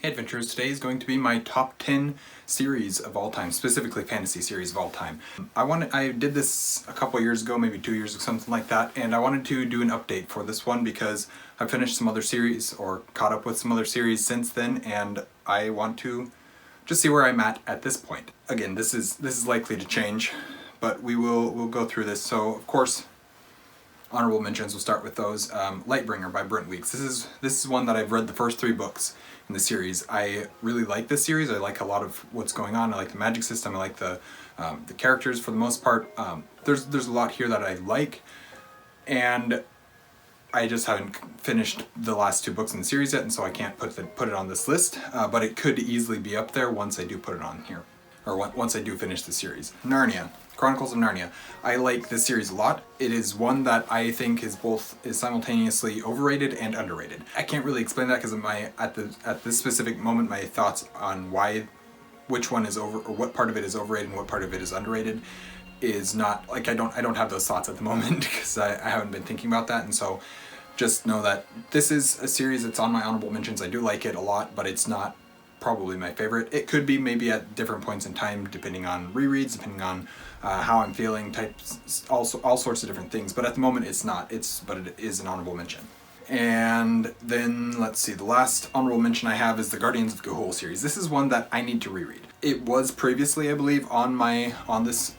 Adventures. Today is going to be my top 10 series of all time, specifically fantasy series of all time. I did this a couple years ago, maybe 2 years or something like that, and I wanted to do an update for this one because I finished some other series or caught up with some other series since then, and I want to just see where I'm at this point. Again, this is likely to change, but we'll go through this. So of course, honorable mentions, we'll start with those. Lightbringer by Brent Weeks. This is one that I've read the first 3 books in the series. I really like this series. I like a lot of what's going on. I like the magic system. I like the characters for the most part. There's a lot here that I like, and I just haven't finished the last 2 books in the series yet, and so I can't put it on this list. But it could easily be up there once I do put it on here, or once I do finish the series. Narnia. Chronicles of Narnia. I like this series a lot. It is one that I think is simultaneously overrated and underrated. I can't really explain that because at this specific moment my thoughts on which one is over, or what part of it is overrated and what part of it is underrated, is not like I don't have those thoughts at the moment because I haven't been thinking about that. And so just know that this is a series that's on my honorable mentions. I do like it a lot, but it's not probably my favorite. It could be maybe at different points in time, depending on rereads, depending on how I'm feeling, all sorts of different things. But at the moment, it's not. But it is an honorable mention. And then let's see. The last honorable mention I have is the Guardians of Ga'Hoole series. This is one that I need to reread. It was previously, I believe, on this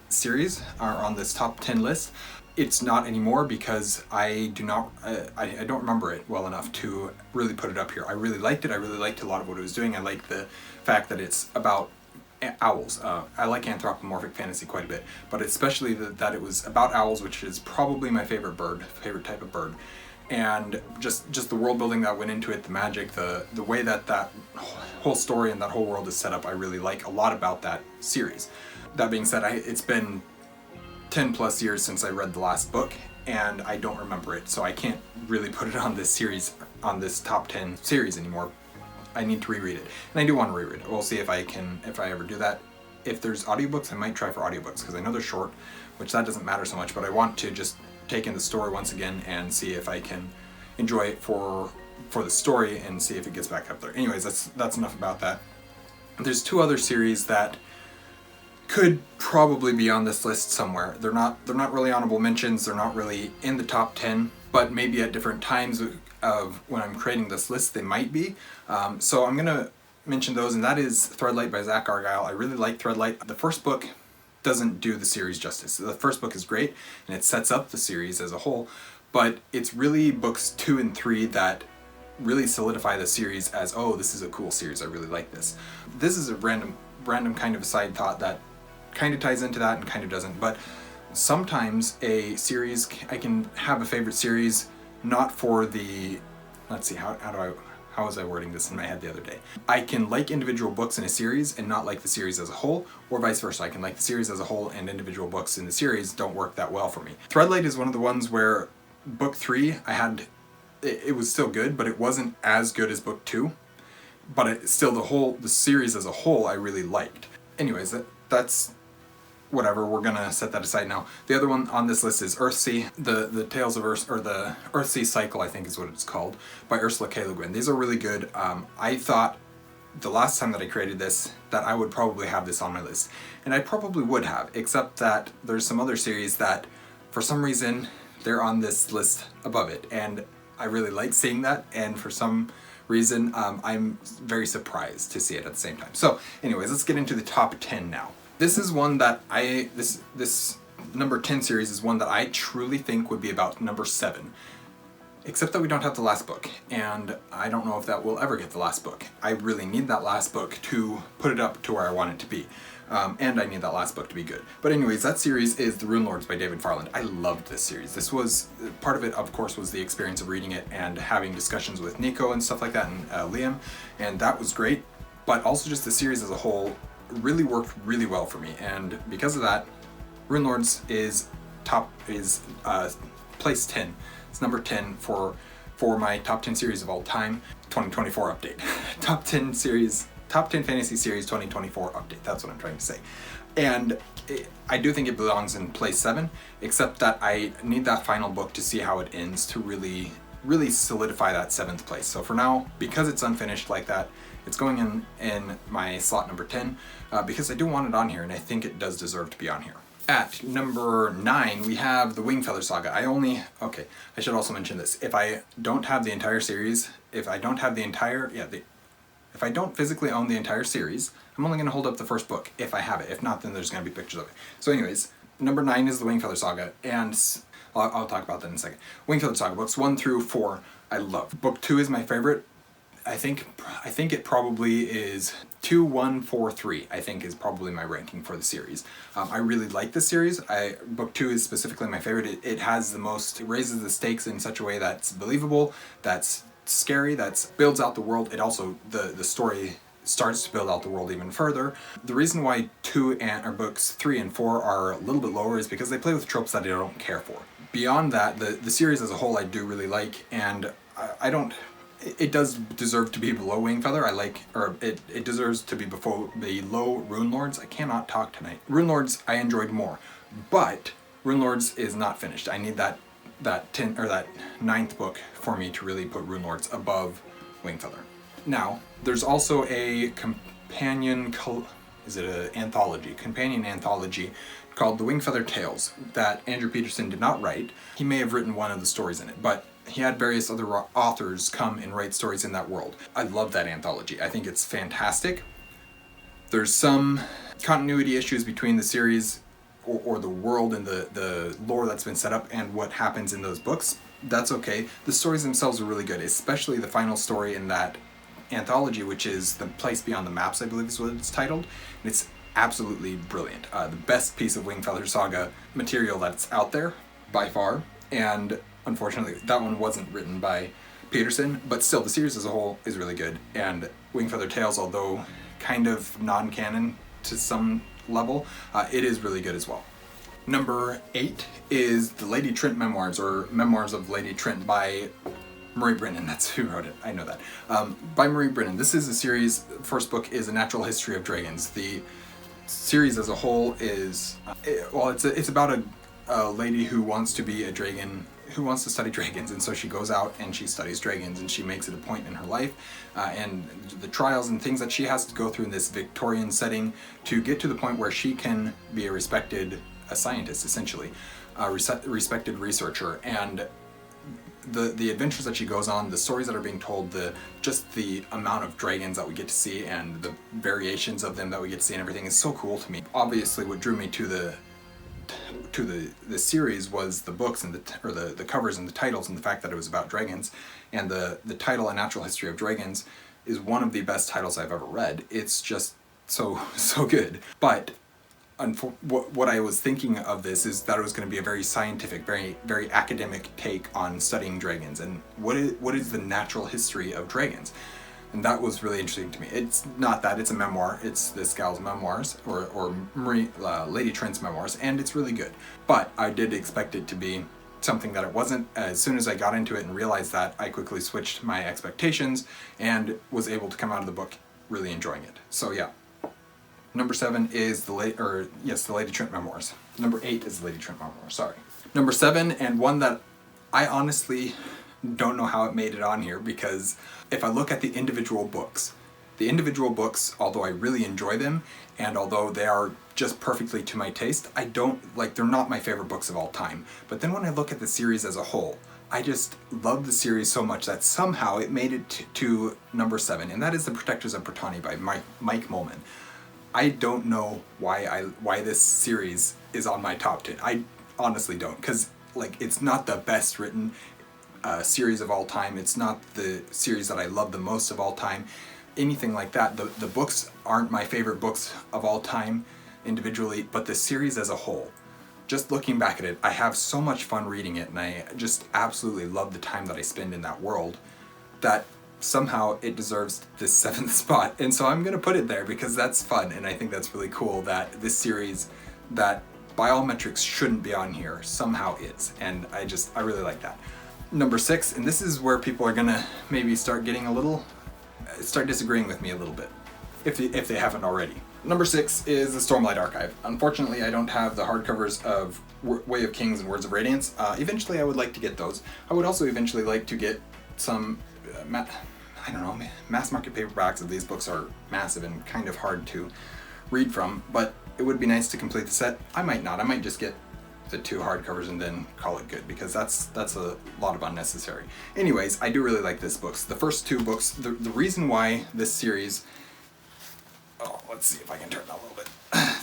series or on this top 10 list. It's not anymore because I don't remember it well enough to really put it up here. I really liked it. I really liked a lot of what it was doing. I like the fact that it's about owls. I like anthropomorphic fantasy quite a bit, but especially that it was about owls, which is probably my favorite type of bird. And just the world building that went into it, the magic, the way that whole story and that whole world is set up, I really like a lot about that series. That being said, it's been 10 plus years since I read the last book, and I don't remember it, so I can't really put it on this series, on this top 10 series anymore. I need to reread it, and I do want to reread it. We'll see if I ever do that. If there's audiobooks, I might try for audiobooks, because I know they're short, which that doesn't matter so much, but I want to just take in the story once again and see if I can enjoy it for the story and see if it gets back up there. Anyways, that's enough about that. There's 2 other series that could probably be on this list somewhere. They're not really honorable mentions. They're not really in the top 10, but maybe at different times of when I'm creating this list they might be. So I'm gonna mention those, and that is Threadlight by Zach Argyle. I really like Threadlight. The first book doesn't do the series justice. The first book is great and it sets up the series as a whole, but it's really books 2 and 3 that really solidify the series as, oh, this is a cool series, I really like this. This is a random kind of a side thought that kind of ties into that and kind of doesn't, but sometimes a series, I can have a favorite series not for the, let's see, how was I wording this in my head the other day? I can like individual books in a series and not like the series as a whole, or vice versa. I can like the series as a whole and individual books in the series don't work that well for me. Threadlight is one of the ones where book 3, it was still good, but it wasn't as good as book 2, but the series as a whole I really liked. Anyways, that's whatever, we're gonna set that aside now. The other one on this list is Earthsea, the Tales of Earth, or the Earthsea Cycle, I think is what it's called, by Ursula K. Le Guin. These are really good. I thought the last time that I created this that I would probably have this on my list, and I probably would have, except that there's some other series that for some reason they're on this list above it, and I really like seeing that, and for some reason I'm very surprised to see it at the same time. So anyways, let's get into the top 10 now. This is one that this number 10 series is one that I truly think would be about number 7. Except that we don't have the last book, and I don't know if that will ever get the last book. I really need that last book to put it up to where I want it to be. And I need that last book to be good. But anyways, that series is The Rune Lords by David Farland. I loved this series. This was, part of it of course was the experience of reading it and having discussions with Nico and stuff like that, and Liam, and that was great. But also just the series as a whole really worked really well for me, and because of that, Rune Lords is place 10. It's number 10 for my top 10 series of all time 2024 update. Top 10 fantasy series 2024 update. That's what I'm trying to say. And I do think it belongs in place 7, except that I need that final book to see how it ends to really really solidify that 7th place. So for now, because it's unfinished like that, it's going in my slot number 10 because I do want it on here, and I think it does deserve to be on here. At number 9, we have the Wingfeather Saga. I should also mention this. If I don't have the entire series, if I don't physically own the entire series, I'm only going to hold up the first book if I have it. If not, then there's going to be pictures of it. So anyways, number 9 is the Wingfeather Saga, and I'll talk about that in a second. Wingfeather Saga, books 1 through 4, I love. Book 2 is my favorite. I think it probably is 2, 1, 4, 3, I think is probably my ranking for the series. I really like this series. Book 2 is specifically my favorite. It raises the stakes in such a way that's believable, that's scary, that builds out the world. It also, the story starts to build out the world even further. The reason why books 3 and 4 are a little bit lower is because they play with tropes that I don't care for. Beyond that, the series as a whole I do really like, and it does deserve to be below Wingfeather. It deserves to be below Rune Lords. I cannot talk tonight. Rune Lords I enjoyed more, but Rune Lords is not finished. I need that 9th book for me to really put Rune Lords above Wingfeather. Now, there's also a companion anthology called The Wingfeather Tales that Andrew Peterson did not write. He may have written one of the stories in it, but he had various other authors come and write stories in that world. I love that anthology. I think it's fantastic. There's some continuity issues between the series or the world and the lore that's been set up and what happens in those books. That's okay. The stories themselves are really good, especially the final story in that anthology, which is The Place Beyond the Maps, I believe is what it's titled. And it's absolutely brilliant. The best piece of Wingfeather Saga material that's out there, by far. And unfortunately, that one wasn't written by Peterson, but still, the series as a whole is really good. And Wingfeather Tales, although kind of non-canon to some level, it is really good as well. Number 8 is the Lady Trent Memoirs, or Memoirs of Lady Trent by Marie Brennan. That's who wrote it. I know that. By Marie Brennan. This is a series. The first book is A Natural History of Dragons. The series as a whole is, it's about a lady who wants to be a dragon, who wants to study dragons, and so she goes out and she studies dragons, and she makes it a point in her life, and the trials and things that she has to go through in this Victorian setting to get to the point where she can be a scientist, essentially, a respected researcher, and the adventures that she goes on, the stories that are being told, just the amount of dragons that we get to see and the variations of them that we get to see and everything is so cool to me. Obviously, what drew me to the series was the books and the covers and the titles and the fact that it was about dragons, and the title A Natural History of Dragons is one of the best titles I've ever read. It's just so good. But what I was thinking of this is that it was going to be a very scientific, very very academic take on studying dragons and what is the natural history of dragons. And that was really interesting to me. It's not that, it's a memoir. It's this gal's memoirs, or Lady Trent's memoirs, and it's really good. But I did expect it to be something that it wasn't. As soon as I got into it and realized that, I quickly switched my expectations and was able to come out of the book really enjoying it. So yeah. Number 7 is the Lady Trent Memoirs. Number 8 is the Lady Trent Memoirs, sorry. Number 7, and one that I honestly don't know how it made it on here, because if I look at the individual books, although I really enjoy them, and although they are just perfectly to my taste, they're not my favorite books of all time. But then when I look at the series as a whole, I just love the series so much that somehow it made it to number 7, and that is The Protectors of Pani by Mike Molman. I don't know why this series is on my top 10. I honestly don't, because it's not the best written series of all time. It's not the series that I love the most of all time. Anything like that. The books aren't my favorite books of all time individually, but the series as a whole. Just looking back at it, I have so much fun reading it, and I just absolutely love the time that I spend in that world, that somehow it deserves this 7th spot. And so I'm going to put it there because that's fun, and I think that's really cool that this series that by all metrics shouldn't be on here somehow is, and I really like that. Number 6, and this is where people are going to maybe start disagreeing with me a little bit. if they haven't already. Number 6 is the Stormlight Archive. Unfortunately, I don't have the hardcovers of Way of Kings and Words of Radiance. Eventually, I would like to get those. I would also eventually like to get some, I don't know, mass market paperbacks of these books are massive and kind of hard to read from, but it would be nice to complete the set. I might not. I might just get the 2 hardcovers and then call it good, because that's a lot of unnecessary. Anyways, I do really like this books. The first 2 books, the reason why this series, let's see if I can turn that a little bit.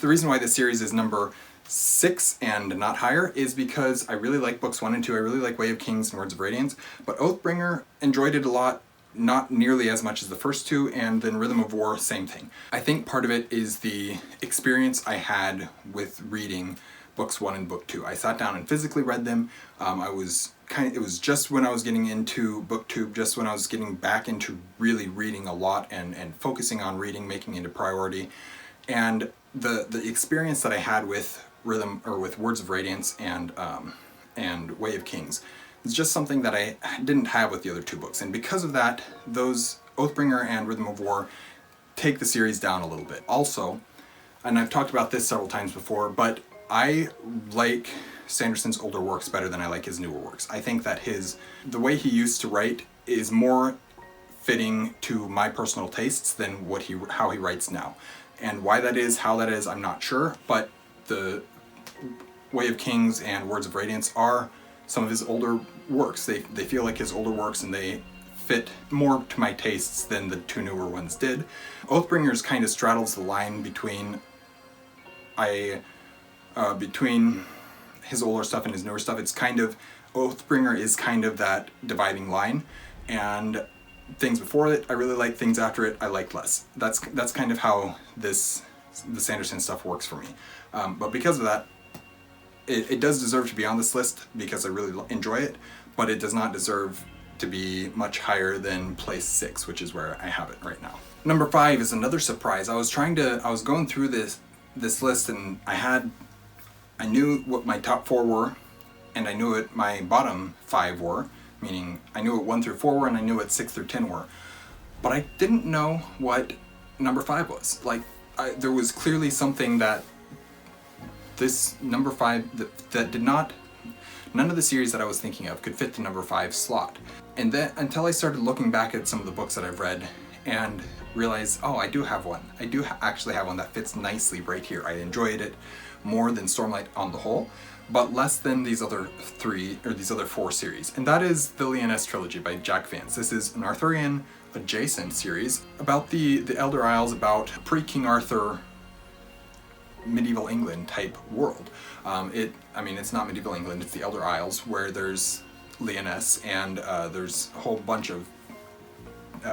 The reason why this series is number 6 and not higher is because I really like books 1 and 2. I really like Way of Kings and Words of Radiance, but Oathbringer, enjoyed it a lot, not nearly as much as the first 2, and then Rhythm of War, same thing. I think part of it is the experience I had with reading books 1 and book 2. I sat down and physically read them. It was just when I was getting into booktube, just when I was getting back into really reading a lot and focusing on reading, making it a priority. And the experience that I had with with Words of Radiance and Way of Kings is just something that I didn't have with the other 2 books. And because of that, those Oathbringer and Rhythm of War take the series down a little bit. Also, and I've talked about this several times before, but I like Sanderson's older works better than I like his newer works. I think that the way he used to write is more fitting to my personal tastes than how he writes now. And why that is, how that is, I'm not sure, but the Way of Kings and Words of Radiance are some of his older works. They feel like his older works, and they fit more to my tastes than the 2 newer ones did. Oathbringers kind of straddles the line between his older stuff and his newer stuff. It's kind of, Oathbringer is kind of that dividing line, and things before it I really like, things after it I like less. That's kind of how the Sanderson stuff works for me. But because of that, it does deserve to be on this list because I really enjoy it, but it does not deserve to be much higher than place 6, which is where I have it right now. Number 5 is another surprise. I was going through this list, and I knew what my top 4 were, and I knew what my bottom 5 were, meaning I knew what 1 through 4 were, and I knew what 6 through 10 were. But I didn't know what number 5 was. There was clearly something that this number 5 that did not, none of the series that I was thinking of could fit the number 5 slot. And then until I started looking back at some of the books that I've read and realized, oh, I do have one. I do actually have one that fits nicely right here. I enjoyed it more than Stormlight on the whole, but less than these other 4 series. And that is the Leoness Trilogy by Jack Vance. This is an Arthurian adjacent series about the Elder Isles, about pre-King Arthur medieval England type world. It's not medieval England, it's the Elder Isles, where there's Leoness, and there's a whole bunch of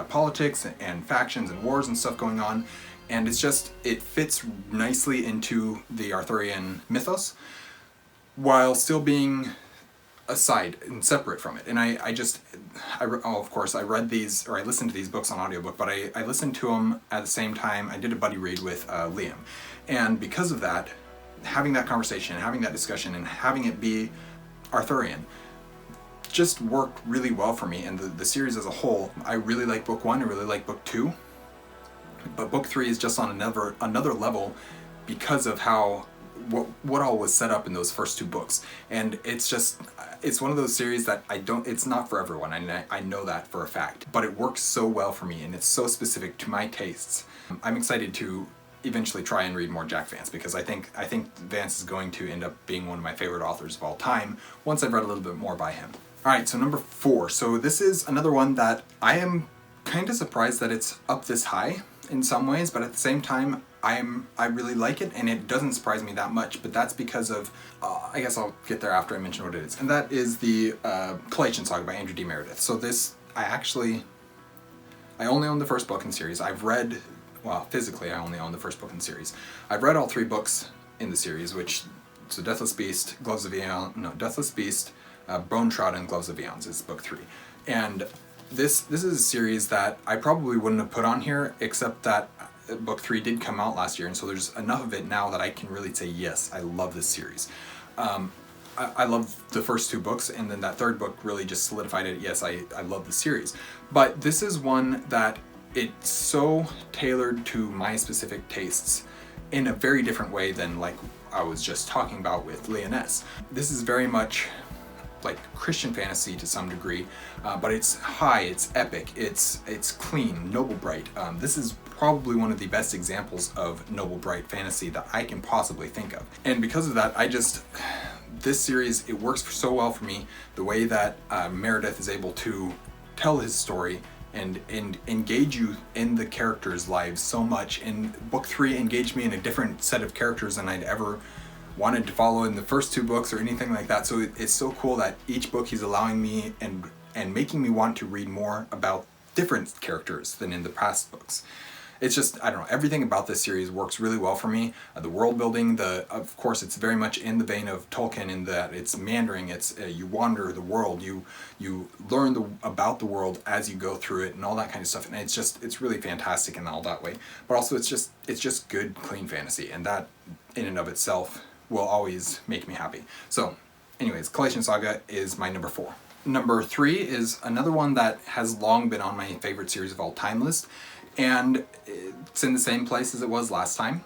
politics and factions and wars and stuff going on, and it fits nicely into the Arthurian mythos while still being aside and separate from it. And of course I read these, or I listened to these books on audiobook, but I listened to them at the same time. I did a buddy read with Liam, and because of that, having that conversation, having that discussion, and having it be Arthurian just worked really well for me. And the series as a whole, I really like book 1, I really like book 2, but book 3 is just on another level because of what all was set up in those first 2 books. And it's one of those series that it's not for everyone, and I know that for a fact, but it works so well for me, and it's so specific to my tastes. I'm excited to eventually try and read more Jack Vance, because I think Vance is going to end up being one of my favorite authors of all time once I've read a little bit more by him. Alright, so number 4. So this is another one that I am kind of surprised that it's up this high in some ways, but at the same time I really like it, and it doesn't surprise me that much, but that's because of, I guess I'll get there after I mention what it is, and that is the Collation Saga by Andrew D. Meredith. So this, I only own the first book in the series. Physically I only own the first book in the series. I've read all 3 books in the series, so Deathless Beast, Bone Shroud, and Gloves of Eons is book 3. And this is a series that I probably wouldn't have put on here, except that book 3 did come out last year, and so there's enough of it now that I can really say, yes, I love this series. I love the first 2 books, and then that 3rd book really just solidified it. Yes, I love the series. But this is one that it's so tailored to my specific tastes in a very different way than like I was just talking about with Leoness. This is very much like Christian fantasy to some degree, but it's high, it's epic, it's clean, noble bright. This is probably one of the best examples of noble bright fantasy that I can possibly think of. And because of that, this series, it works so well for me. The way that Meredith is able to tell his story and engage you in the characters' lives so much. And book 3 engaged me in a different set of characters than I'd ever wanted to follow in the first 2 books or anything like that. So it's so cool that each book he's allowing me and making me want to read more about different characters than in the past books. It's just, I don't know, everything about this series works really well for me. The world building, of course, it's very much in the vein of Tolkien in that it's meandering, it's you wander the world, you learn about the world as you go through it and all that kind of stuff. And it's really fantastic in all that way. But also it's just good, clean fantasy, and that in and of itself will always make me happy. So anyways, Collation Saga is my number 4. Number 3 is another one that has long been on my favorite series of all time list. And it's in the same place as it was last time,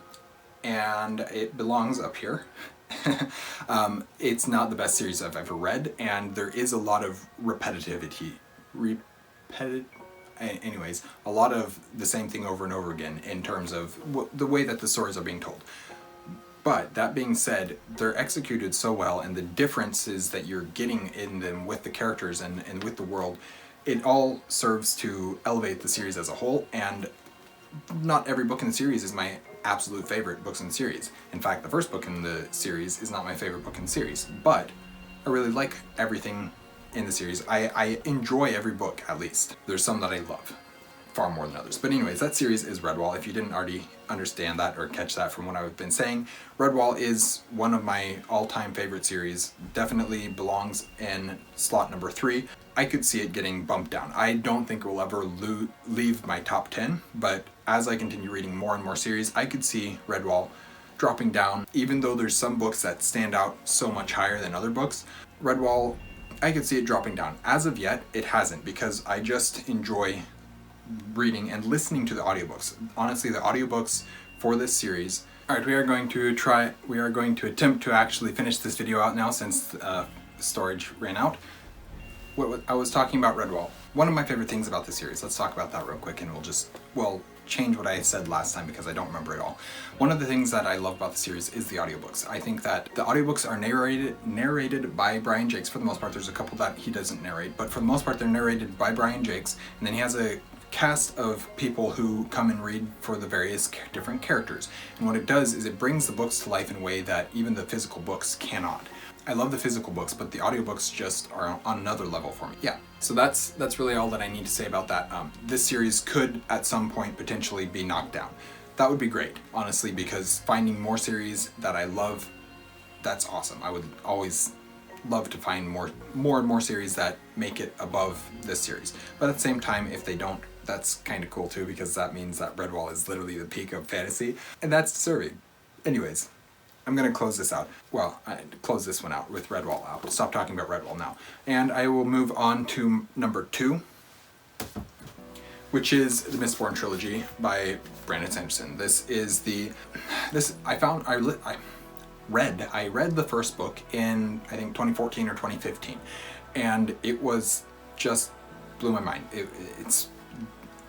and it belongs up here. It's not the best series I've ever read, and there is a lot of repetitivity. Anyways, a lot of the same thing over and over again in terms of the way that the stories are being told. But that being said, they're executed so well, and the differences that you're getting in them with the characters and with the world, it all serves to elevate the series as a whole. And not every book in the series is my absolute favorite books in the series. In fact, the first book in the series is not my favorite book in the series, but I really like everything in the series. I enjoy every book, at least. There's some that I love far more than others. But anyways, that series is Redwall. If you didn't already understand that or catch that from what I've been saying, Redwall is one of my all-time favorite series. Definitely belongs in slot number 3. I could see it getting bumped down. I don't think it will ever leave my top 10, but as I continue reading more and more series, I could see Redwall dropping down. Even though there's some books that stand out so much higher than other books, Redwall, I could see it dropping down. As of yet, it hasn't, because I just enjoy reading and listening to the audiobooks. Honestly, the audiobooks for this series. Alright, we are going to attempt to actually finish this video out now since storage ran out. I was talking about Redwall. One of my favorite things about the series, let's talk about that real quick, and we'll change what I said last time because I don't remember it all. One of the things that I love about the series is the audiobooks. I think that the audiobooks are narrated by Brian Jakes for the most part. There's a couple that he doesn't narrate, but for the most part they're narrated by Brian Jakes, and then he has a cast of people who come and read for the various different characters. And what it does is it brings the books to life in a way that even the physical books cannot. I love the physical books, but the audiobooks just are on another level for me. Yeah, so that's really all that I need to say about that. This series could at some point potentially be knocked down. That would be great, honestly, because finding more series that I love, that's awesome. I would always love to find more and more series that make it above this series. But at the same time, if they don't, that's kind of cool too, because that means that Redwall is literally the peak of fantasy, and that's deserving. Anyways, I'm going to close this out. Well, I close this one out with Redwall out. Stop talking about Redwall now. And I will move on to number 2, which is the Mistborn Trilogy by Brandon Sanderson. I read the first book in, I think, 2014 or 2015, and it was just blew my mind. It's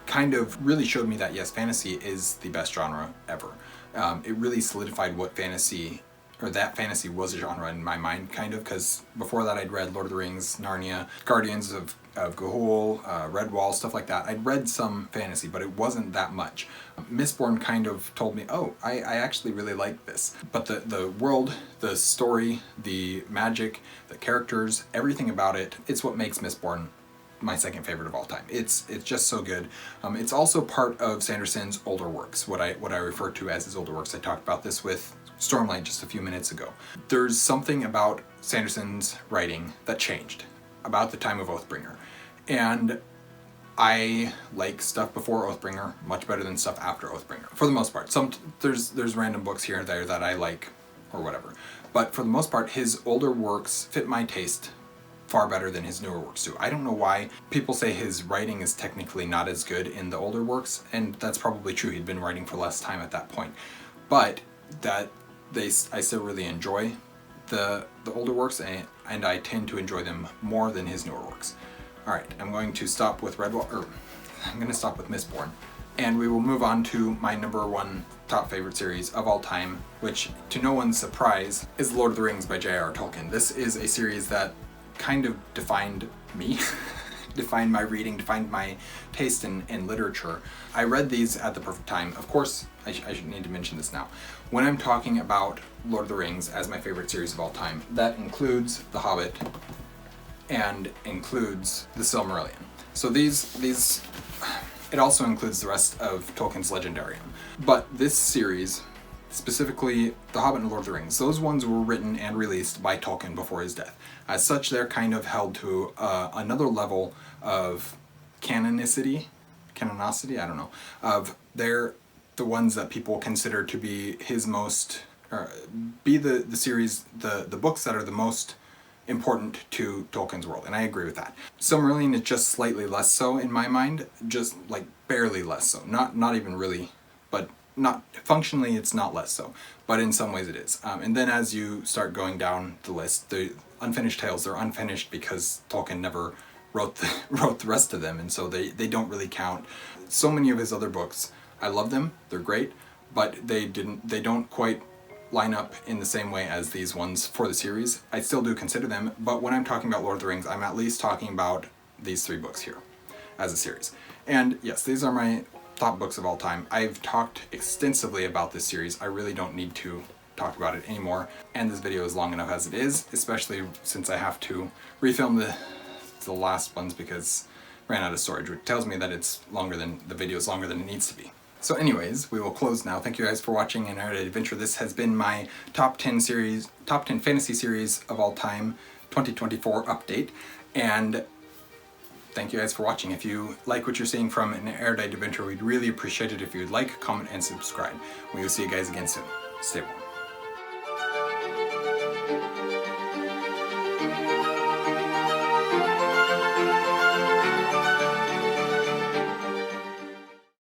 kind of really showed me that yes, fantasy is the best genre ever. It really solidified what fantasy, or that fantasy was a genre in my mind, kind of, because before that I'd read Lord of the Rings, Narnia, Guardians of Gahul, Redwall, stuff like that. I'd read some fantasy, but it wasn't that much. Mistborn kind of told me, oh, I actually really like this. But the world, the story, the magic, the characters, everything about it, it's what makes Mistborn my second favorite of all time. It's just so good. It's also part of Sanderson's older works, what I refer to as his older works. I talked about this with Stormlight just a few minutes ago. There's something about Sanderson's writing that changed about the time of Oathbringer, and I like stuff before Oathbringer much better than stuff after Oathbringer, for the most part. There's random books here and there that I like or whatever, but for the most part his older works fit my taste far better than his newer works do. I don't know why people say his writing is technically not as good in the older works, and that's probably true. He'd been writing for less time at that point. But I still really enjoy the older works, and I tend to enjoy them more than his newer works. Alright, I'm going to stop with Redwall, or I'm going to stop with Mistborn, and we will move on to my number one top favorite series of all time, which, to no one's surprise, is Lord of the Rings by J.R.R. Tolkien. This is a series that kind of defined me, defined my reading, defined my taste in literature. I read these at the perfect time. Of course, I should need to mention this now. When I'm talking about Lord of the Rings as my favorite series of all time, that includes The Hobbit and includes The Silmarillion. So it also includes the rest of Tolkien's Legendarium. But this series, specifically The Hobbit and Lord of the Rings, those ones were written and released by Tolkien before his death. As such, they're kind of held to another level of canonicity, I don't know, of they're the ones that people consider to be his most, be the series, the books that are the most important to Tolkien's world, and I agree with that. Silmarillion is just slightly less so in my mind, just like barely less so, not even really, but not functionally it's not less so, but in some ways it is. And then as you start going down the list, the unfinished tales, they're unfinished because Tolkien never wrote the rest of them, and so they don't really count. So many of his other books, I love them, they're great, but they don't quite line up in the same way as these ones for the series. I still do consider them, but when I'm talking about Lord of the Rings, I'm at least talking about these three books here as a series. And yes, these are my top books of all time. I've talked extensively about this series. I really don't need to talk about it anymore, and this video is long enough as it is, especially since I have to refilm the last ones because I ran out of storage, which tells me that the video is longer than it needs to be. So anyways, we will close now. Thank you guys for watching an Erudite Adventure. This has been my top 10 fantasy series of all time 2024 update, and thank you guys for watching. If you like what you're seeing from an Erudite Adventure, we'd really appreciate it if you would like, comment, and subscribe. We will see you guys again soon. Stay well.